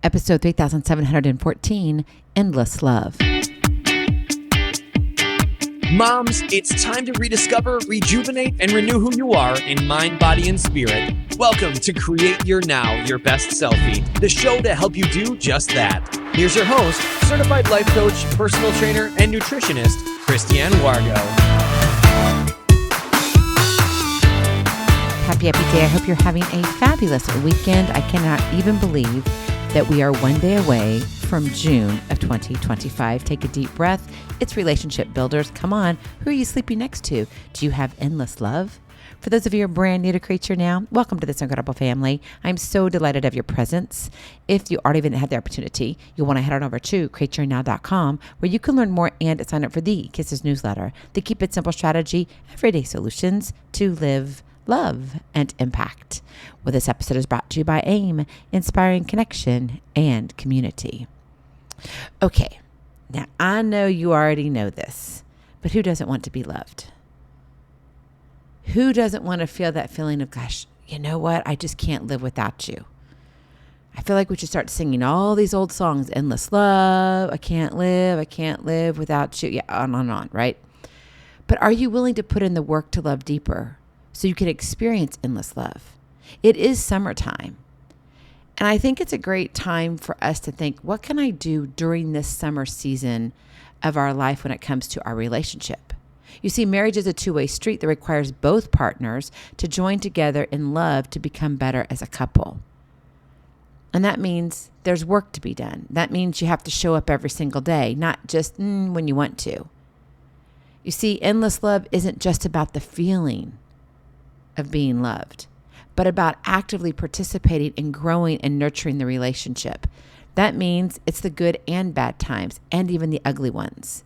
Episode 3714, Endless Love. Moms, it's time to rediscover, rejuvenate, and renew who you are in mind, body, and spirit. Welcome to Create Your Now, Your Best Selfie, the show to help you do just that. Here's your host, certified life coach, personal trainer, and nutritionist, Christiane Wargo. Happy day. I hope you're having a fabulous weekend. I cannot even believe that we are one day away from June of 2025. Take a deep breath. It's Relationship Builders. Come on. Who are you sleeping next to? Do you have endless love? For those of you who are brand new to Create Your Now, welcome to this incredible family. I'm so delighted of your presence. If you already haven't had the opportunity, you'll want to head on over to createyournow.com where you can learn more and sign up for the K.I.S.S newsletter, the Keep It Simple strategy, everyday solutions to live, love, and impact. Well, this episode is brought to you by AIM, inspiring connection and community. Okay, now I know you already know this, but who doesn't want to be loved? Who doesn't want to feel that feeling of, gosh, you know what? I just can't live without you. I feel like we should start singing all these old songs, endless love, I can't live without you. Yeah, on, right? But are you willing to put in the work to love deeper so you can experience endless love? It is summertime. And I think it's a great time for us to think, what can I do during this summer season of our life when it comes to our relationship? You see, marriage is a two-way street that requires both partners to join together in love to become better as a couple. And that means there's work to be done. That means you have to show up every single day, not just when you want to. You see, endless love isn't just about the feeling of being loved, but about actively participating in growing and nurturing the relationship. That means it's the good and bad times and even the ugly ones.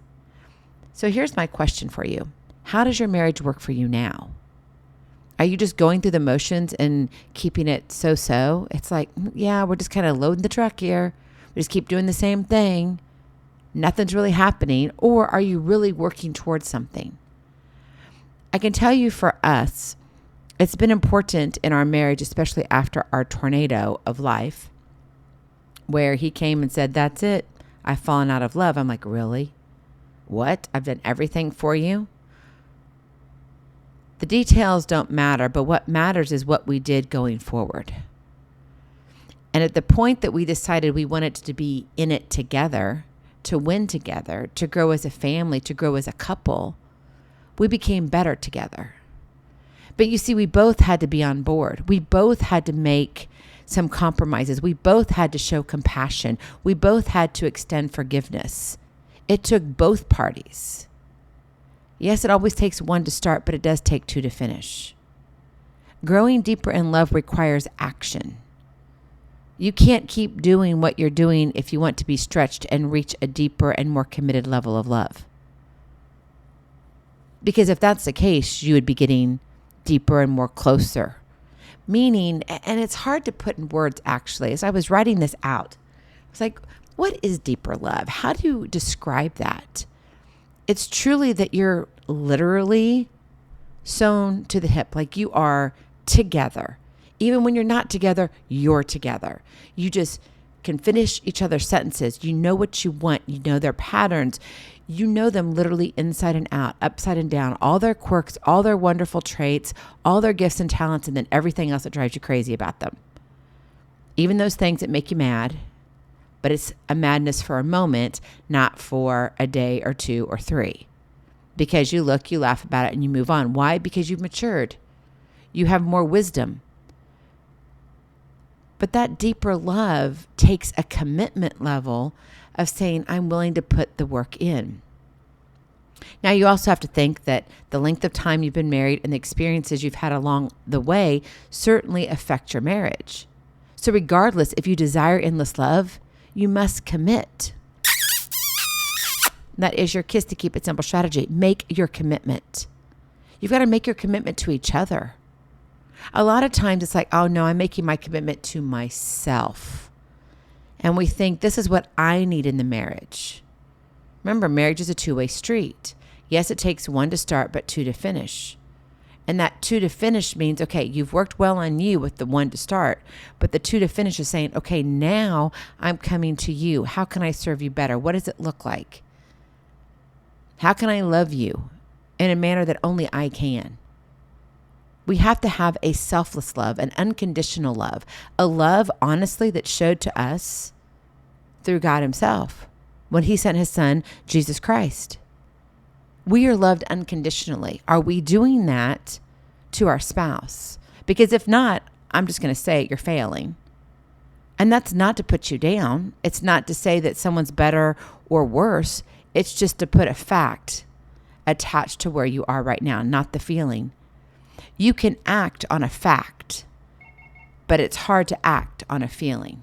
So here's my question for you. How does your marriage work for you now? Are you just going through the motions and keeping it so-so? It's like, yeah, we're just kind of loading the truck here. We just keep doing the same thing. Nothing's really happening. Or are you really working towards something? I can tell you for us, it's been important in our marriage, especially after our tornado of life, where he came and said, that's it. I've fallen out of love. I'm like, really? What? I've done everything for you? The details don't matter, but what matters is what we did going forward. And at the point that we decided we wanted to be in it together, to win together, to grow as a family, to grow as a couple, we became better together. But you see, we both had to be on board. We both had to make some compromises. We both had to show compassion. We both had to extend forgiveness. It took both parties. Yes, it always takes one to start, but it does take two to finish. Growing deeper in love requires action. You can't keep doing what you're doing if you want to be stretched and reach a deeper and more committed level of love. Because if that's the case, you would be getting deeper and more closer. Meaning, and it's hard to put in words actually, as I was writing this out, I was like, what is deeper love? How do you describe that? It's truly that you're literally sewn to the hip, like you are together. Even when you're not together, you're together. You just can finish each other's sentences. You know what you want. You know their patterns. You know them literally inside and out, upside and down, all their quirks, all their wonderful traits, all their gifts and talents, and then everything else that drives you crazy about them. Even those things that make you mad, but it's a madness for a moment, not for a day or two or three. Because you look, you laugh about it, and you move on. Why? Because you've matured. You have more wisdom. But that deeper love takes a commitment level of saying, I'm willing to put the work in. Now, you also have to think that the length of time you've been married and the experiences you've had along the way certainly affect your marriage. So regardless, if you desire endless love, you must commit. That is your K.I.S.S to Keep It Simple strategy. Make your commitment. You've got to make your commitment to each other. A lot of times it's like, oh no, I'm making my commitment to myself. And we think this is what I need in the marriage. Remember, marriage is a two-way street. Yes, it takes one to start, but two to finish. And that 2 to finish means, okay, you've worked well on you with the 1 to start, but the 2 to finish is saying, okay, now I'm coming to you. How can I serve you better? What does it look like? How can I love you in a manner that only I can? We have to have a selfless love, an unconditional love, a love, honestly, that showed to us through God himself when he sent his son, Jesus Christ. We are loved unconditionally. Are we doing that to our spouse? Because if not, I'm just going to say you're failing. And that's not to put you down. It's not to say that someone's better or worse. It's just to put a fact attached to where you are right now, not the feeling. You can act on a fact, but it's hard to act on a feeling.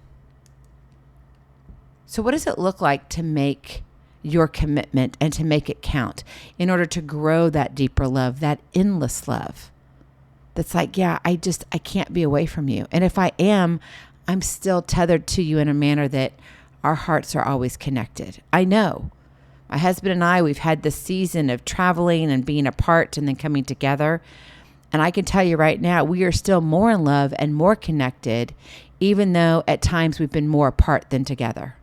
So what does it look like to make your commitment and to make it count in order to grow that deeper love, that endless love? That's like, yeah, I can't be away from you. And if I am, I'm still tethered to you in a manner that our hearts are always connected. I know. My husband and I, we've had this season of traveling and being apart and then coming together. And I can tell you right now, we are still more in love and more connected, even though at times we've been more apart than together.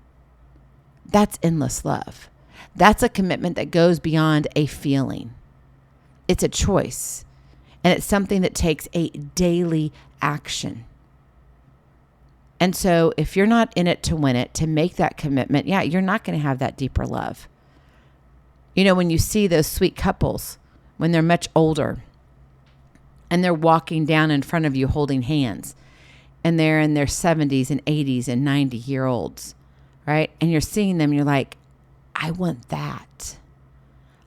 That's endless love. That's a commitment that goes beyond a feeling. It's a choice. And it's something that takes a daily action. And so if you're not in it to win it, to make that commitment, yeah, you're not going to have that deeper love. You know, when you see those sweet couples, when they're much older, and they're walking down in front of you holding hands, and they're in their 70s and 80s and 90-year-olds, right? And you're seeing them, you're like, I want that.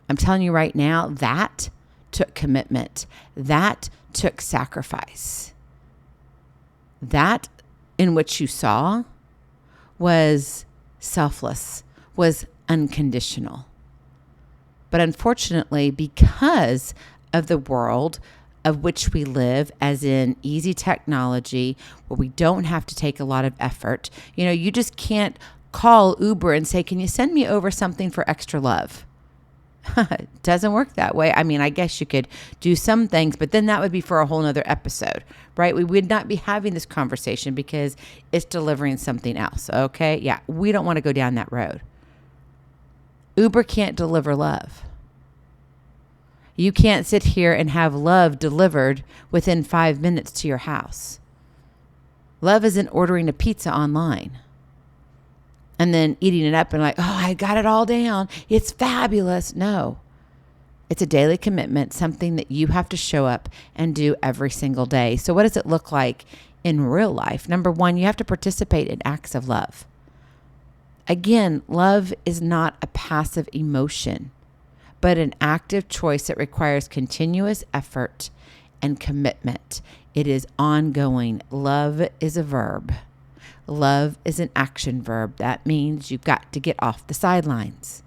I'm telling you right now, that took commitment. That took sacrifice. That in which you saw was selfless, was unconditional. But unfortunately, because of the world of which we live, as in easy technology, where we don't have to take a lot of effort, you know, you just can't call Uber and say, can you send me over something for extra love? It doesn't work that way. I mean, I guess you could do some things, but then that would be for a whole nother episode, right? We would not be having this conversation because it's delivering something else. Okay. Yeah. We don't want to go down that road. Uber can't deliver love. You can't sit here and have love delivered within 5 minutes to your house. Love isn't ordering a pizza online and then eating it up and like, oh, I got it all down. It's fabulous. No, it's a daily commitment, something that you have to show up and do every single day. So what does it look like in real life? Number one, you have to participate in acts of love. Again, love is not a passive emotion, but an active choice that requires continuous effort and commitment. It is ongoing. Love is a verb. Love is an action verb. That means you've got to get off the sidelines.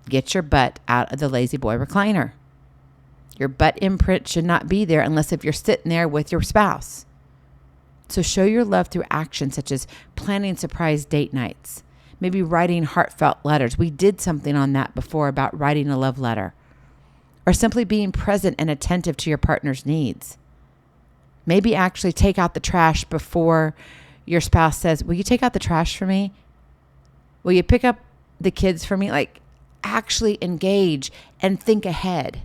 Get your butt out of the lazy boy recliner. Your butt imprint should not be there unless if you're sitting there with your spouse. So show your love through action, such as planning surprise date nights, maybe writing heartfelt letters. We did something on that before about writing a love letter, or simply being present and attentive to your partner's needs. Maybe actually take out the trash before your spouse says, will you take out the trash for me? Will you pick up the kids for me? Like, actually engage and think ahead.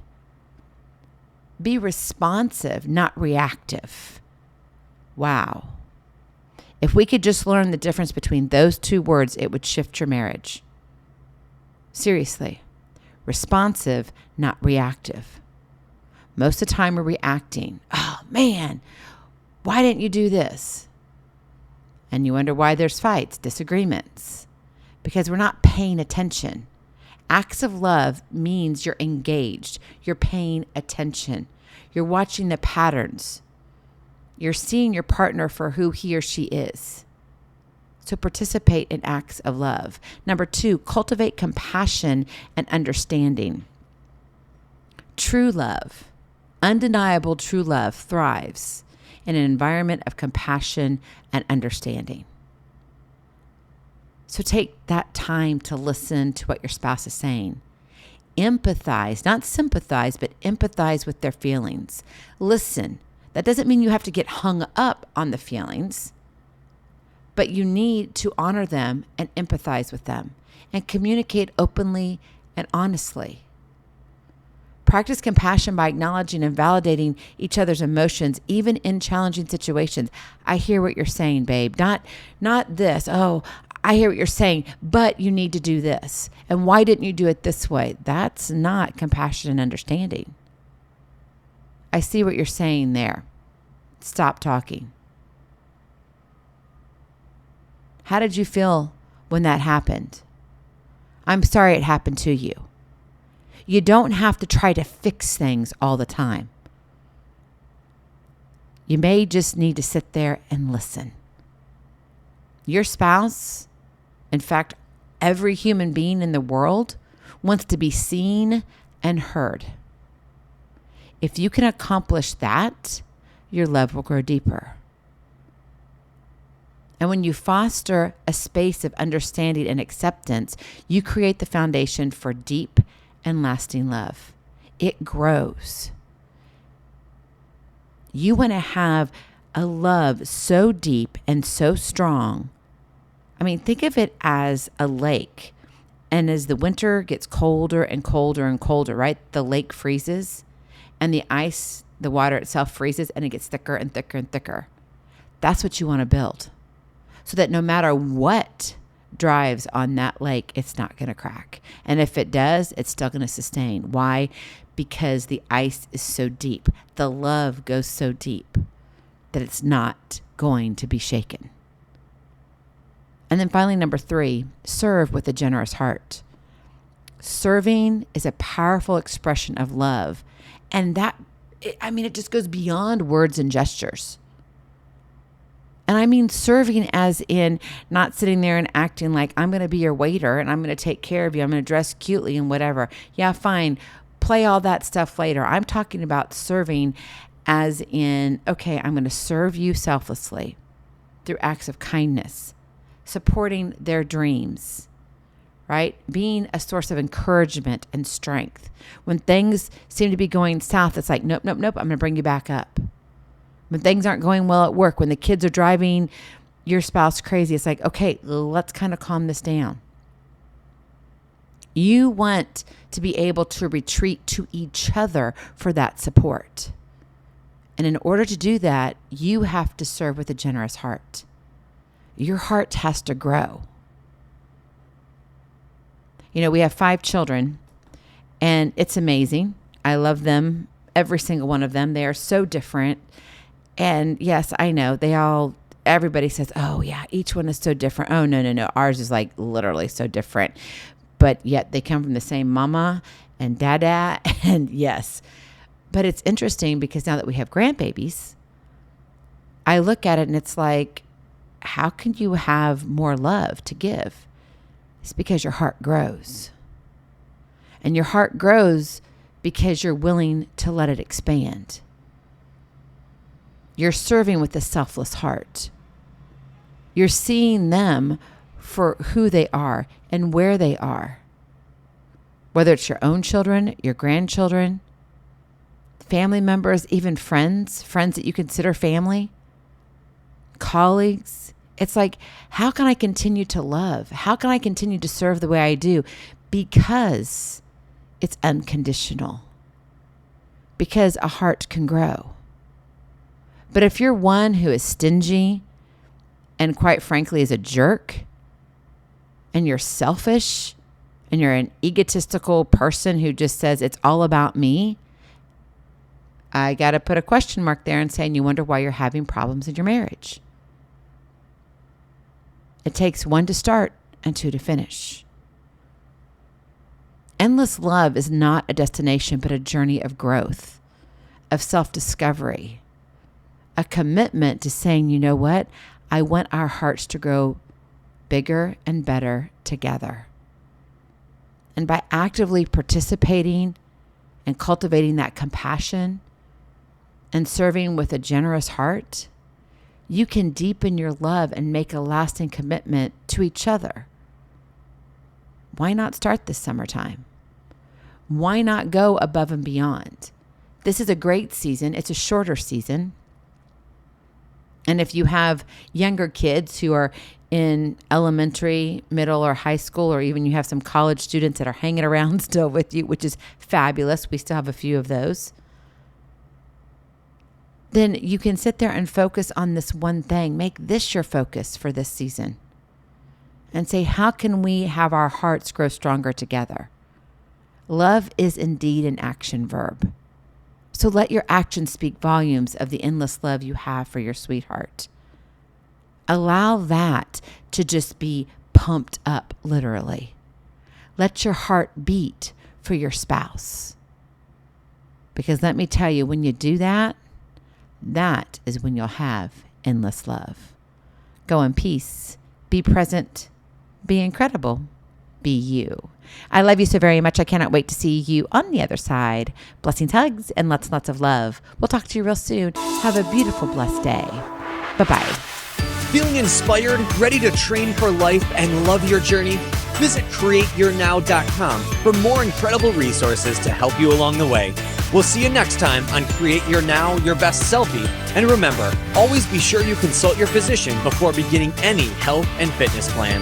Be responsive, not reactive. Wow. If we could just learn the difference between those two words, it would shift your marriage. Seriously. Responsive, not reactive. Most of the time we're reacting. Oh man, why didn't you do this? And you wonder why there's fights, disagreements, because we're not paying attention. Acts of love means you're engaged. You're paying attention. You're watching the patterns. You're seeing your partner for who he or she is. So participate in acts of love. Number 2, cultivate compassion and understanding. True love, undeniable true love, thrives in an environment of compassion and understanding. So take that time to listen to what your spouse is saying. empathize, not sympathize, but empathize with their feelings. Listen. That doesn't mean you have to get hung up on the feelings, but you need to honor them and empathize with them and communicate openly and honestly. Practice compassion by acknowledging and validating each other's emotions, even in challenging situations. I hear what you're saying, babe. Not this. Oh, I hear what you're saying, but you need to do this. And why didn't you do it this way? That's not compassion and understanding. I see what you're saying there. Stop talking. How did you feel when that happened? I'm sorry it happened to you. You don't have to try to fix things all the time. You may just need to sit there and listen. Your spouse, in fact, every human being in the world, wants to be seen and heard. If you can accomplish that, your love will grow deeper. And when you foster a space of understanding and acceptance, you create the foundation for deep and lasting love. It grows. You want to have a love so deep and so strong. I mean, think of it as a lake. And as the winter gets colder and colder and colder, right? The lake freezes and the ice, the water itself freezes and it gets thicker and thicker and thicker. That's what you want to build. So that no matter what drives on that lake, it's not going to crack. And if it does, it's still going to sustain. Why? Because the ice is so deep. The love goes so deep that it's not going to be shaken. And then finally, number 3, serve with a generous heart. Serving is a powerful expression of love. And it just goes beyond words and gestures. And I mean serving as in not sitting there and acting like I'm going to be your waiter and I'm going to take care of you. I'm going to dress cutely and whatever. Yeah, fine. Play all that stuff later. I'm talking about serving as in, okay, I'm going to serve you selflessly through acts of kindness, supporting their dreams, right? Being a source of encouragement and strength. When things seem to be going south, it's like, nope. I'm going to bring you back up. When things aren't going well at work, when the kids are driving your spouse crazy, it's like, okay, let's kind of calm this down. You want to be able to retreat to each other for that support. And in order to do that, you have to serve with a generous heart. Your heart has to grow. You know, we have 5 children, and it's amazing. I love them, every single one of them. They are so different. And yes, I know everybody says, oh yeah, each one is so different. Oh, no. Ours is like literally so different, but yet they come from the same mama and dada. And yes, but it's interesting because now that we have grandbabies, I look at it and it's like, how can you have more love to give? It's because your heart grows. And your heart grows because you're willing to let it expand. You're serving with a selfless heart. You're seeing them for who they are and where they are. Whether it's your own children, your grandchildren, family members, even friends that you consider family, colleagues. It's like, how can I continue to love? How can I continue to serve the way I do? Because it's unconditional. Because a heart can grow. But if you're one who is stingy and quite frankly is a jerk, and you're selfish and you're an egotistical person who just says it's all about me, I got to put a question mark there and saying you wonder why you're having problems in your marriage. It takes 1 to start and 2 to finish. Endless love is not a destination, but a journey of growth, of self-discovery, a commitment to saying, you know what? I want our hearts to grow bigger and better together. And by actively participating and cultivating that compassion and serving with a generous heart, you can deepen your love and make a lasting commitment to each other. Why not start this summertime? Why not go above and beyond? This is a great season. It's a shorter season. And if you have younger kids who are in elementary, middle, or high school, or even you have some college students that are hanging around still with you, which is fabulous. We still have a few of those. Then you can sit there and focus on this one thing. Make this your focus for this season. And say, how can we have our hearts grow stronger together? Love is indeed an action verb. So let your actions speak volumes of the endless love you have for your sweetheart. Allow that to just be pumped up, literally. Let your heart beat for your spouse. Because let me tell you, when you do that, that is when you'll have endless love. Go in peace. Be present. Be incredible. Be you. I love you so very much. I cannot wait to see you on the other side. Blessings, hugs, and lots and lots of love. We'll talk to you real soon. Have a beautiful, blessed day. Bye-bye. Feeling inspired, ready to train for life and love your journey? Visit createyournow.com for more incredible resources to help you along the way. We'll see you next time on Create Your Now, Your Best Selfie. And remember, always be sure you consult your physician before beginning any health and fitness plan.